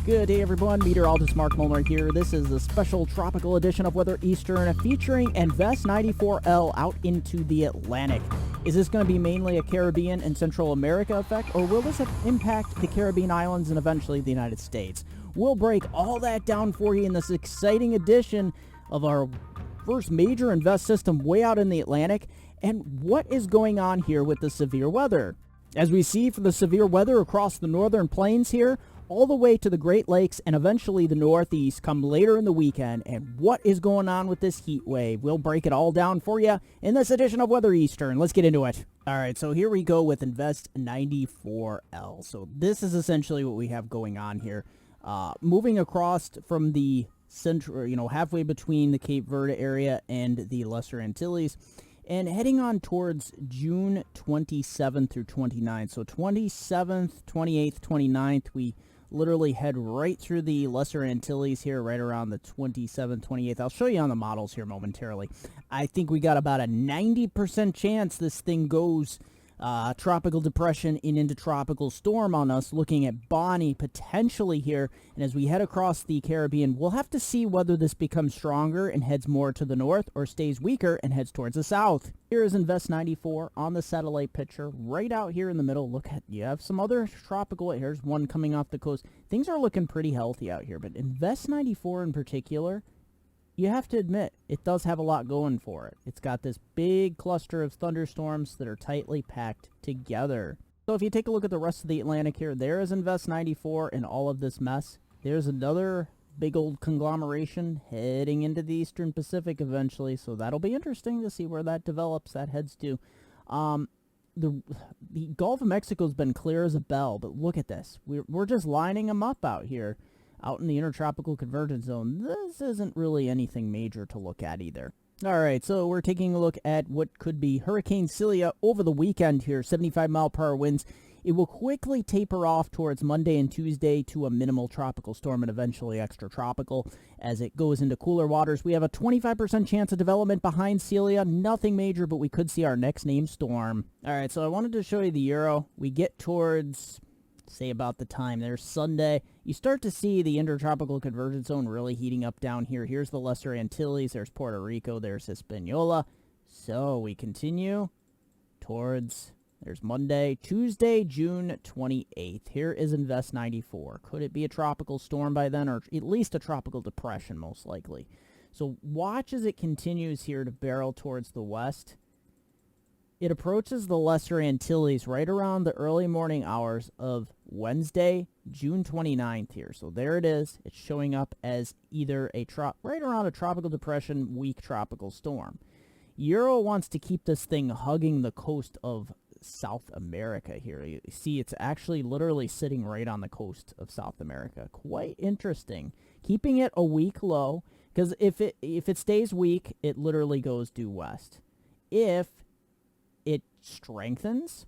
Good day, everyone. Meteorologist Mark Molnar here. This is the special tropical edition of Weather Eastern featuring Invest 94L out into the Atlantic. Is this going to be mainly a Caribbean and Central America effect, or will this impact the Caribbean islands and eventually the United States? We'll break all that down for you in this exciting edition of our first major Invest system way out in the Atlantic, and what is going on here with the severe weather. As we see from the severe weather across the northern plains here, all the way to the Great Lakes and eventually the Northeast come later in the weekend. And what is going on with this heat wave? We'll break it all down for you in this edition of Weather Eastern. Let's get into it. All right, so here we go with Invest 94L. So this is essentially what we have going on here. Moving across from the central, halfway between the Cape Verde area and the Lesser Antilles, and heading on towards June 27th through 29th. So 27th, 28th, 29th, we literally head right through the Lesser Antilles here, right around the 27th, 28th. I'll show you on the models here momentarily. I think we got about a 90% chance this thing goes tropical depression and into tropical storm on us, looking at Bonnie potentially here. And as we head across the Caribbean, we'll have to see whether this becomes stronger and heads more to the north or stays weaker and heads towards the south. Here is Invest 94 on the satellite picture right out here in the middle. Look at, you have some other tropical, here's one coming off the coast. Things are looking pretty healthy out here, but Invest 94 in particular, you have to admit, it does have a lot going for it. It's got this big cluster of thunderstorms that are tightly packed together. So if you take a look at the rest of the Atlantic here, there is Invest 94 in all of this mess. There's another big old conglomeration heading into the Eastern Pacific eventually, so that'll be interesting to see where that develops, that heads to. The Gulf of Mexico's been clear as a bell, but look at this. We're just lining them up out here. Out in the intertropical convergence zone, this isn't really anything major to look at either. All right, so we're taking a look at what could be Hurricane Celia over the weekend here, 75-mile-per-hour winds. It will quickly taper off towards Monday and Tuesday to a minimal tropical storm and eventually extratropical as it goes into cooler waters. We have a 25% chance of development behind Celia. Nothing major, but we could see our next named storm. All right, so I wanted to show you the Euro. We get towards, say, about the time there's Sunday, you start to see the intertropical convergence zone really heating up down here. Here's the Lesser Antilles, there's Puerto Rico, there's Hispaniola. So we continue towards, there's Monday, Tuesday, June 28th. Here is Invest 94. Could it be a tropical storm by then, or at least a tropical depression most likely? So watch as it continues here to barrel towards the west. It approaches the Lesser Antilles right around the early morning hours of Wednesday, June 29th here. So there it is. It's showing up as either right around a tropical depression, weak tropical storm. Euro wants to keep this thing hugging the coast of South America here. You see, it's actually literally sitting right on the coast of South America. Quite interesting. Keeping it a weak low, because if it stays weak, it literally goes due west. If it strengthens,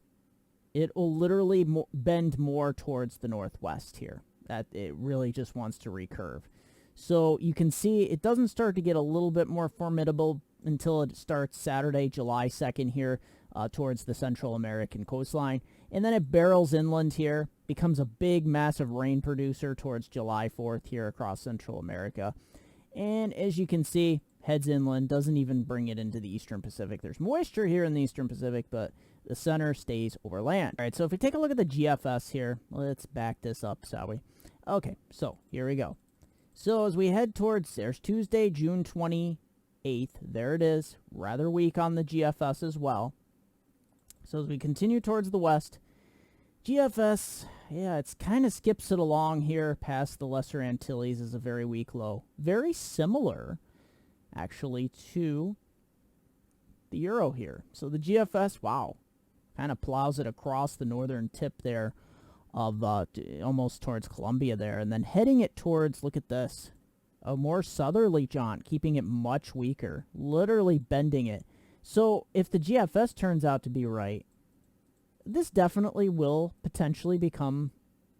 it will literally bend more towards the northwest here. That it really just wants to recurve. So you can see it doesn't start to get a little bit more formidable until it starts Saturday, July 2nd here towards the Central American coastline. And then it barrels inland here, becomes a big, massive rain producer towards July 4th here across Central America. And as you can see, heads inland, doesn't even bring it into the Eastern Pacific. There's moisture here in the Eastern Pacific, but the center stays over land. All right, so if we take a look at the GFS here, let's back this up, shall we? Okay, so here we go. So as we head towards, there's Tuesday, June 28th. There it is, rather weak on the GFS as well. So as we continue towards the west, GFS, yeah, it's kind of skips it along here past the Lesser Antilles as a very weak low. Very similar, actually, to the Euro here. So the GFS, wow, kind of plows it across the northern tip there of almost towards Colombia there, and then heading it towards, look at this, a more southerly jaunt, keeping it much weaker, literally bending it. So if the GFS turns out to be right, this definitely will potentially become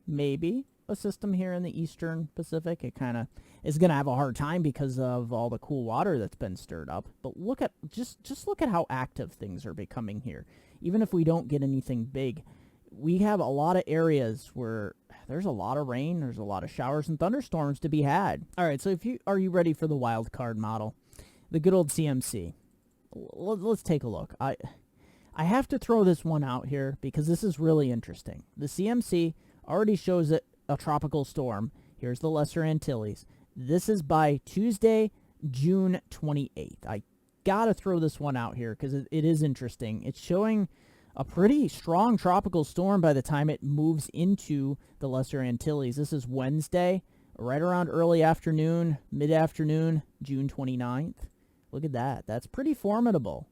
maybe a system here in the Eastern Pacific. It kind of is going to have a hard time because of all the cool water that's been stirred up. But look at just look at how active things are becoming here. Even if we don't get anything big, we have a lot of areas where there's a lot of rain. There's a lot of showers and thunderstorms to be had. All right, so are you ready for the wild card model? The good old CMC. Let's take a look. I have to throw this one out here because this is really interesting. The CMC already shows it a tropical storm. Here's the Lesser Antilles. This is by Tuesday, June 28th. I gotta throw this one out here because it is interesting. It's showing a pretty strong tropical storm by the time it moves into the Lesser Antilles. This is Wednesday, right around early afternoon, mid-afternoon, June 29th. Look at that. That's pretty formidable.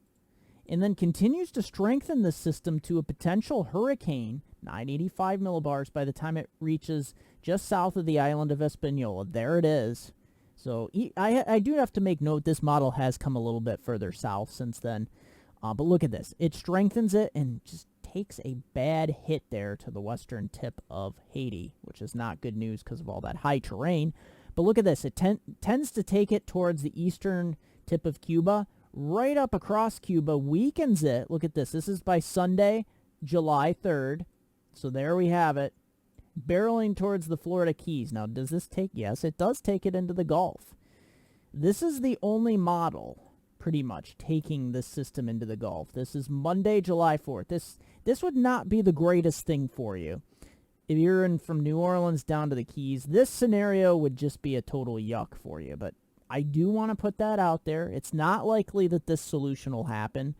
And then continues to strengthen the system to a potential hurricane, 985 millibars, by the time it reaches just south of the island of Hispaniola. There it is. So I do have to make note this model has come a little bit further south since then. But look at this. It strengthens it and just takes a bad hit there to the western tip of Haiti, which is not good news because of all that high terrain. But look at this. It tends to take it towards the eastern tip of Cuba, right up across Cuba, weakens it. Look at this. This is by Sunday, July 3rd. So there we have it. Barreling towards the Florida Keys. Now, does this take? Yes, it does take it into the Gulf. This is the only model pretty much taking this system into the Gulf. This is Monday, July 4th. This would not be the greatest thing for you. If you're in from New Orleans down to the Keys, this scenario would just be a total yuck for you. But I do want to put that out there. It's not likely that this solution will happen,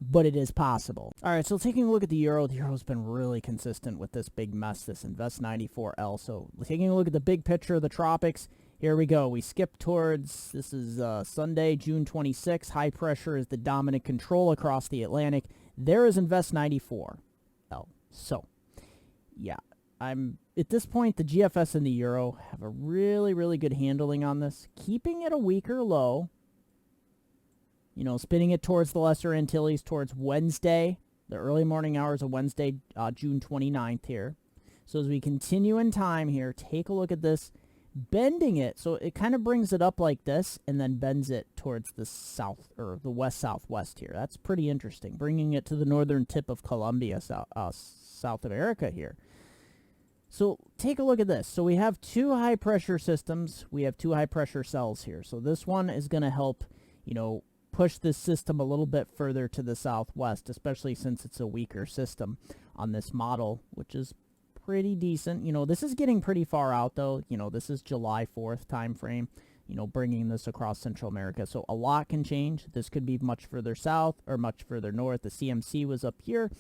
but it is possible. All right, so taking a look at the euro has been really consistent with this big mess, this Invest 94L. So taking a look at the big picture of the tropics, here we go. We skip towards, this is Sunday, June 26th. High pressure is the dominant control across the Atlantic. There is Invest 94L. So, yeah, at this point, the GFS and the euro have a really, really good handling on this. Keeping it a weaker low. You know, spinning it towards the Lesser Antilles towards Wednesday, the early morning hours of Wednesday, June 29th here. So as we continue in time here, take a look at this, bending it. So it kind of brings it up like this and then bends it towards the south, or the west-southwest here. That's pretty interesting, bringing it to the northern tip of Colombia, South America here. So take a look at this. So we have two high-pressure systems. We have two high-pressure cells here. So this one is going to help, you know, push this system a little bit further to the southwest, especially since it's a weaker system on this model, which is pretty decent. You know, this is getting pretty far out, though. You know, this is July 4th time frame, you know, bringing this across Central America. So a lot can change. This could be much further south or much further north. The CMC was up here,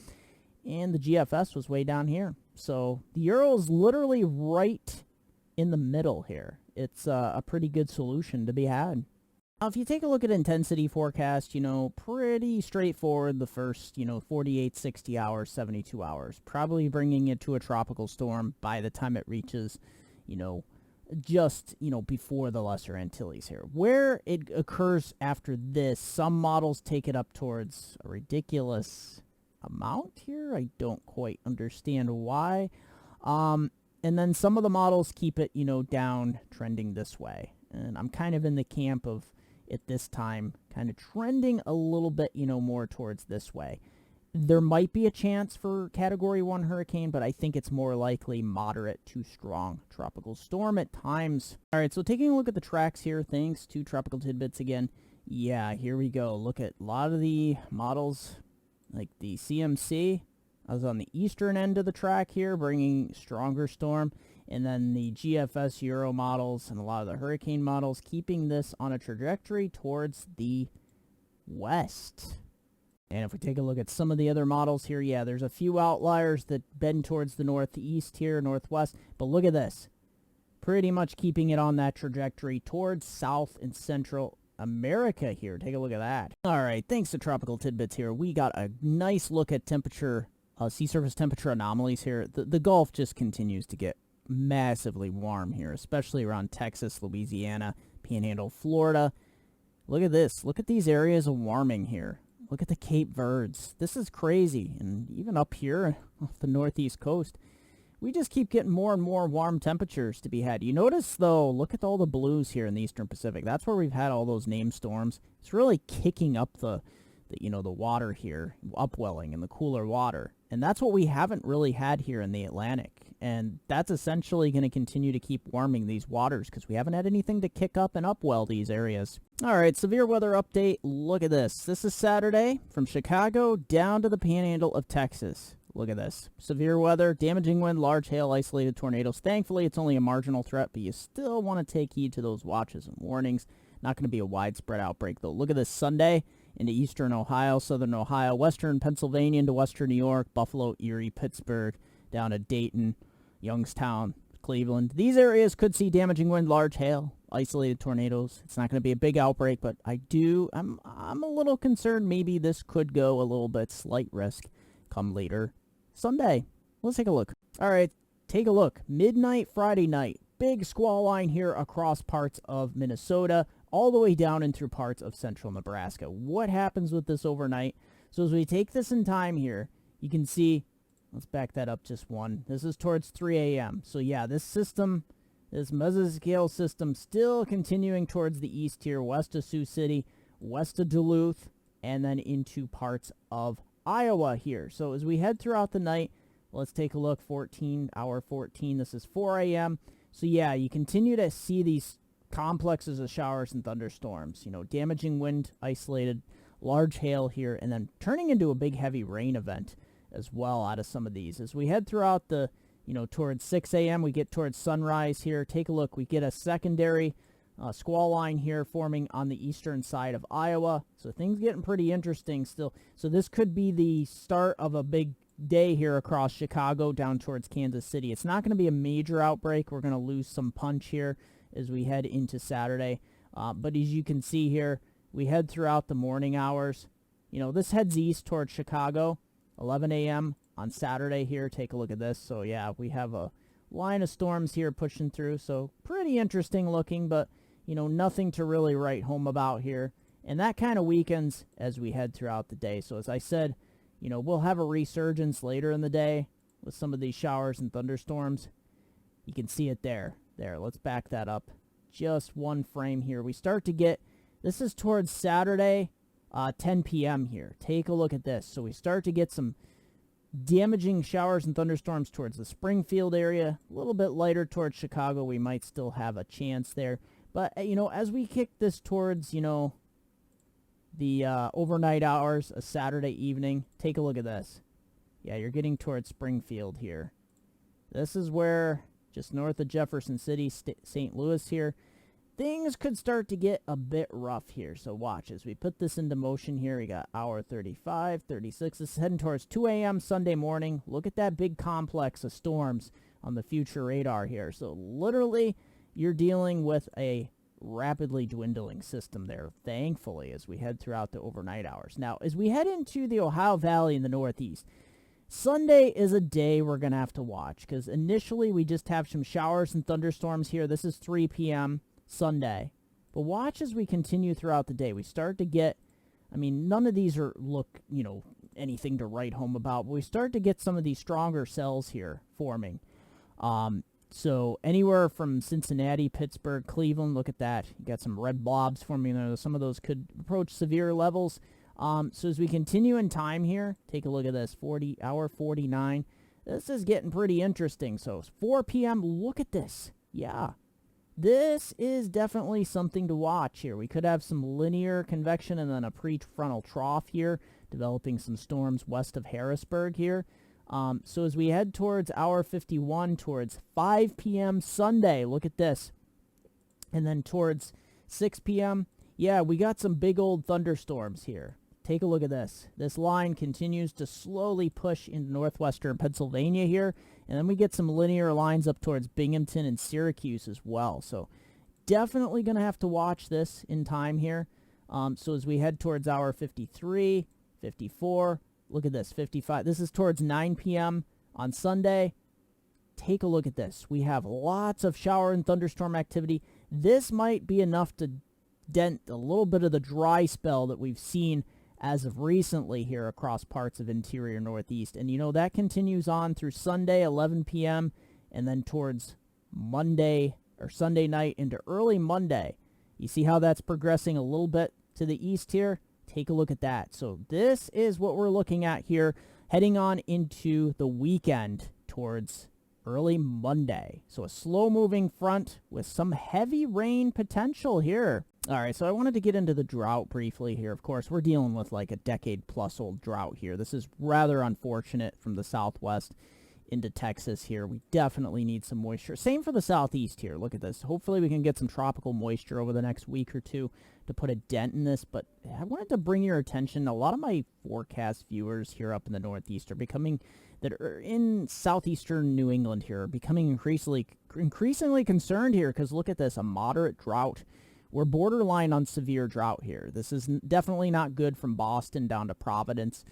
and the GFS was way down here. So the euro is literally right in the middle here. It's a pretty good solution to be had. Now, if you take a look at intensity forecast, you know, pretty straightforward the first, you know, 48, 60 hours, 72 hours. Probably bringing it to a tropical storm by the time it reaches, you know, just, you know, before the Lesser Antilles here. Where it occurs after this, some models take it up towards a ridiculous amount here. I don't quite understand why. And then some of the models keep it, you know, down, trending this way. And I'm kind of in the camp of, at this time, kind of trending a little bit, you know, more towards this way. There might be a chance for Category 1 hurricane, but I think it's more likely moderate to strong tropical storm at times. All right, so taking a look at the tracks here, thanks to Tropical Tidbits again. Yeah, here we go. Look at a lot of the models, like the CMC. I was on the eastern end of the track here, bringing stronger storm. And then the GFS Euro models and a lot of the hurricane models keeping this on a trajectory towards the west. And if we take a look at some of the other models here, yeah, there's a few outliers that bend towards the northeast here, northwest. But look at this. Pretty much keeping it on that trajectory towards South and Central America here. Take a look at that. All right, thanks to Tropical Tidbits here, we got a nice look at temperature, sea surface temperature anomalies here. The Gulf just continues to get massively warm here, especially around Texas, Louisiana, Panhandle, Florida. Look at this. Look at these areas of warming here. Look at the Cape Verdes. This is crazy. And even up here off the northeast coast, we just keep getting more and more warm temperatures to be had. You notice, though, look at all the blues here in the Eastern Pacific. That's where we've had all those named storms. It's really kicking up the water here, upwelling and the cooler water. And that's what we haven't really had here in the Atlantic. and that's essentially going to continue to keep warming these waters because we haven't had anything to kick up and upwell these areas. All right, severe weather update. Look at this. This is Saturday from Chicago down to the panhandle of Texas. Look at this. Severe weather, damaging wind, large hail, isolated tornadoes. Thankfully, it's only a marginal threat, but you still want to take heed to those watches and warnings. Not going to be a widespread outbreak, though. Look at this Sunday into eastern Ohio, southern Ohio, western Pennsylvania into western New York, Buffalo, Erie, Pittsburgh, down to Dayton, Youngstown, Cleveland. These areas could see damaging wind, large hail, isolated tornadoes. It's not going to be a big outbreak, but I'm a little concerned maybe this could go a little bit slight risk come later Sunday. Let's take a look. All right, take a look. Midnight Friday night. Big squall line here across parts of Minnesota, all the way down and through parts of central Nebraska. What happens with this overnight? So as we take this in time here, you can see, let's back that up just one. This is towards 3 a.m. So yeah, this system, this mesoscale system, still continuing towards the east here, west of Sioux City, west of Duluth, and then into parts of Iowa here. So as we head throughout the night, let's take a look. Hour 14. This is 4 a.m. So yeah, you continue to see these complexes of showers and thunderstorms. Damaging wind, isolated, large hail here, and then turning into a big heavy rain event as well out of some of these. As we head throughout the, towards 6 a.m., we get towards sunrise here. Take a look. We get a secondary squall line here forming on the eastern side of Iowa. So things getting pretty interesting still. So this could be the start of a big day here across Chicago down towards Kansas City. It's not going to be a major outbreak. We're going to lose some punch here as we head into Saturday. But as you can see here, we head throughout the morning hours. This heads east towards Chicago, 11 a.m. on Saturday here. Take a look at this. So yeah, we have a line of storms here pushing through. So pretty interesting looking, but nothing to really write home about here. And that kind of weakens as we head throughout the day. So as I said, we'll have a resurgence later in the day with some of these showers and thunderstorms. You can see it there. Let's back that up just one frame here. We start to get, this is towards Saturday, 10 p.m. here. Take a look at this. So we start to get some damaging showers and thunderstorms towards the Springfield area. A little bit lighter towards Chicago. We might still have a chance there. But, as we kick this towards, the overnight hours, a Saturday evening, take a look at this. Yeah, you're getting towards Springfield here. This is where, just north of Jefferson City, St. Louis here, things could start to get a bit rough here. So watch, as we put this into motion here, we got hour 35, 36. This is heading towards 2 a.m. Sunday morning. Look at that big complex of storms on the future radar here. So literally, you're dealing with a rapidly dwindling system there, thankfully, as we head throughout the overnight hours. Now, as we head into the Ohio Valley in the Northeast, Sunday is a day we're going to have to watch because initially we just have some showers and thunderstorms here. This is 3 p.m. Sunday. But watch as we continue throughout the day. We start to get, none of these look anything to write home about, but we start to get some of these stronger cells here forming. So anywhere from Cincinnati, Pittsburgh, Cleveland, look at that. You got some red blobs forming there. Some of those could approach severe levels. So as we continue in time here, take a look at this, hour 49. This is getting pretty interesting. So 4 p.m., look at this. Yeah, this is definitely something to watch here. We could have some linear convection and then a prefrontal trough here, developing some storms west of Harrisburg here. So as we head towards hour 51, towards 5 p.m. Sunday, look at this. And then towards 6 p.m., yeah, we got some big old thunderstorms here. Take a look at this. This line continues to slowly push into northwestern Pennsylvania here. And then we get some linear lines up towards Binghamton and Syracuse as well. So definitely going to have to watch this in time here. So as we head towards hour 53, 54, look at this, 55. This is towards 9 p.m. on Sunday. Take a look at this. We have lots of shower and thunderstorm activity. This might be enough to dent a little bit of the dry spell that we've seen as of recently here across parts of interior Northeast. And, that continues on through Sunday, 11 p.m., and then towards Monday or Sunday night into early Monday. You see how that's progressing a little bit to the east here? Take a look at that. So this is what we're looking at here, heading on into the weekend towards early Monday. So a slow-moving front with some heavy rain potential here. All right, so I wanted to get into the drought briefly here. Of course, we're dealing with like a decade-plus-old drought here. This is rather unfortunate from the southwest into Texas here. We definitely need some moisture. Same for the southeast here. Look at this. Hopefully we can get some tropical moisture over the next week or two to put a dent in this, but I wanted to bring your attention. A lot of my forecast viewers here up in the northeast are that are in southeastern New England here, are becoming increasingly concerned here, because look at this, a moderate drought. We're borderline on severe drought here. This is definitely not good from Boston down to Providence,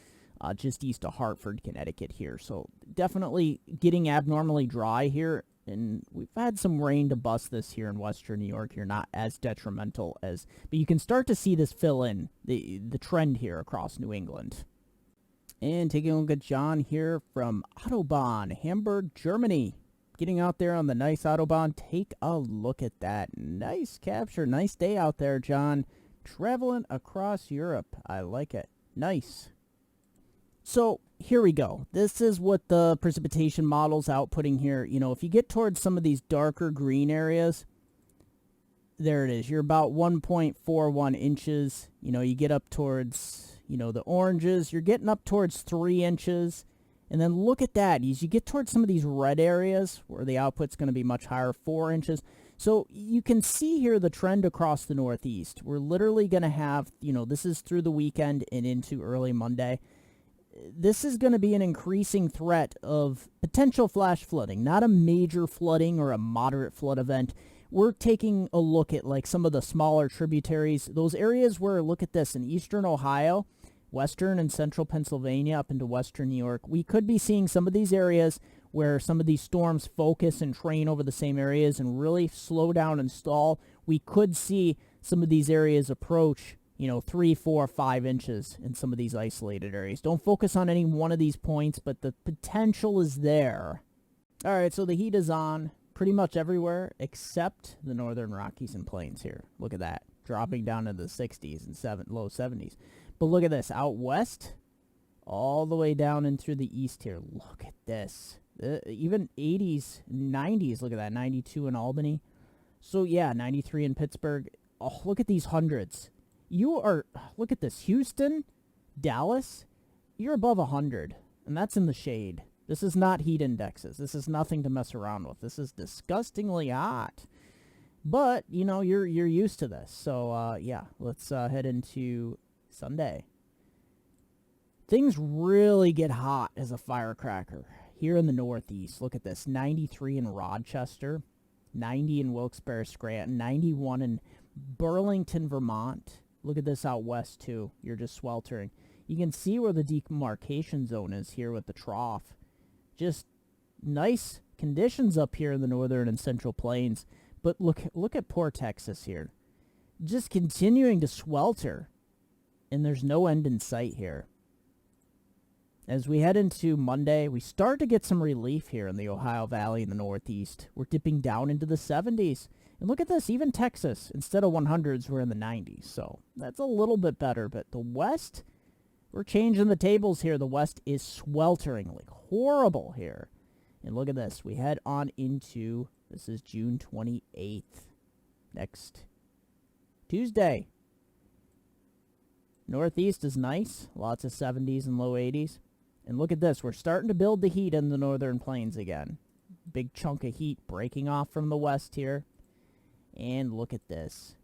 just east of Hartford, Connecticut here. So definitely getting abnormally dry here, and we've had some rain to bust this here in western New York here, not as detrimental as, but you can start to see this fill in the trend here across New England. And taking a look at John here from Autobahn, Hamburg, Germany. Getting out there on the nice Autobahn. Take a look at that. Nice capture. Nice day out there, John. Traveling across Europe. I like it. Nice. So here we go. This is what the precipitation model's outputting here. You know, if you get towards some of these darker green areas, there it is. You're about 1.41 inches. You know, you get up towards, you know, the oranges. You're getting up towards 3 inches. And then look at that. As you get towards some of these red areas where the output's going to be much higher, 4 inches. So you can see here the trend across the northeast. We're literally going to have, you know, this is through the weekend and into early Monday. This is going to be an increasing threat of potential flash flooding, not a major flooding or a moderate flood event. We're taking a look at like some of the smaller tributaries, those areas where, look at this, in eastern Ohio, western and central Pennsylvania up into western New York. We could be seeing some of these areas where some of these storms focus and train over the same areas and really slow down and stall. We could see some of these areas approach, you know, 3, 4, 5 inches in some of these isolated areas. Don't focus on any one of these points, but the potential is there. All right, so the heat is on pretty much everywhere except the northern Rockies and Plains here. Look at that, dropping down into the 60s and low 70s. But look at this, out west, all the way down and through the east here. Look at this. Even 80s, 90s, look at that, 92 in Albany. So yeah, 93 in Pittsburgh. Oh, look at these hundreds. Look at this, Houston, Dallas, you're above 100, and that's in the shade. This is not heat indexes. This is nothing to mess around with. This is disgustingly hot. But, you know, you're used to this. So, yeah, let's head into Sunday. Things really get hot as a firecracker here in the Northeast. Look at this, 93 in Rochester, 90 in Wilkes-Barre, Scranton, 91 in Burlington, Vermont. Look at this out west, too. You're just sweltering. You can see where the demarcation zone is here with the trough. Just nice conditions up here in the northern and central plains. But look at poor Texas here. Just continuing to swelter. And there's no end in sight here. As we head into Monday, we start to get some relief here in the Ohio Valley in the northeast. We're dipping down into the 70s. And look at this, even Texas, instead of 100s, we're in the 90s. So that's a little bit better. But the west, we're changing the tables here. The west is sweltering, like horrible here. And look at this. We head on into, this is June 28th, next Tuesday. Northeast is nice. Lots of 70s and low 80s. And look at this. We're starting to build the heat in the northern plains again. Big chunk of heat breaking off from the west here. And look at this.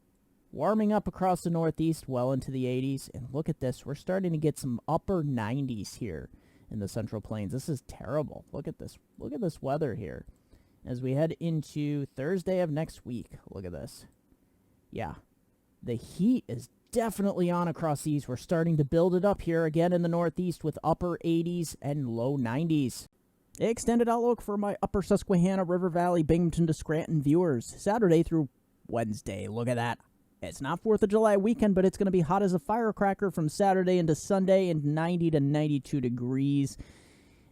Warming up across the northeast well into the 80s. And look at this. We're starting to get some upper 90s here in the central plains. This is terrible. Look at this. Look at this weather here. As we head into Thursday of next week. Look at this. Yeah. The heat is definitely on across these. We're starting to build it up here again in the northeast with upper 80s and low 90s. Extended outlook for my upper Susquehanna, River Valley, Binghamton to Scranton viewers. Saturday through Wednesday. Look at that. It's not 4th of July weekend, but it's going to be hot as a firecracker from Saturday into Sunday and 90 to 92 degrees.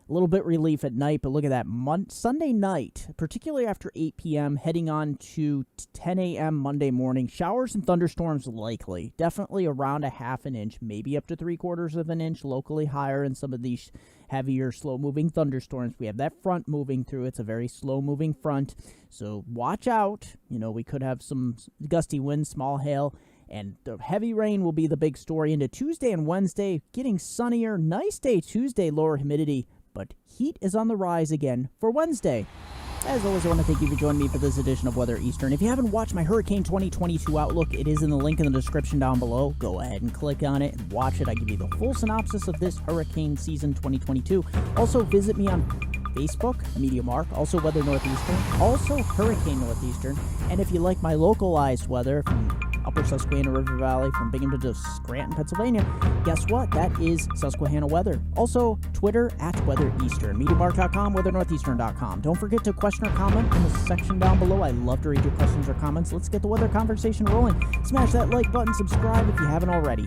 A little bit relief at night, but look at that. Sunday night, particularly after 8 p.m., heading on to 10 a.m. Monday morning, showers and thunderstorms likely. Definitely around a half an inch, maybe up to 3/4 of an inch, locally higher in some of these heavier, slow-moving thunderstorms. We have that front moving through. It's a very slow-moving front, so watch out. We could have some gusty winds, small hail, and the heavy rain will be the big story into Tuesday and Wednesday. Getting sunnier, nice day Tuesday, lower humidity. But heat is on the rise again for Wednesday. As always, I want to thank you for joining me for this edition of Weather Eastern. If you haven't watched my Hurricane 2022 Outlook, it is in the link in the description down below. Go ahead and click on it and watch it. I give you the full synopsis of this hurricane season 2022. Also, visit me on Facebook, Media Mark, also Weather Northeastern, also Hurricane Northeastern. And if you like my localized weather from Upper Susquehanna River Valley, from Binghamton to Scranton, Pennsylvania, guess what? That is Susquehanna weather. Also, Twitter at Weather Eastern, MediaMark.com, WeatherNortheastern.com. Don't forget to question or comment in the section down below. I love to read your questions or comments. Let's get the weather conversation rolling. Smash that like button, subscribe if you haven't already.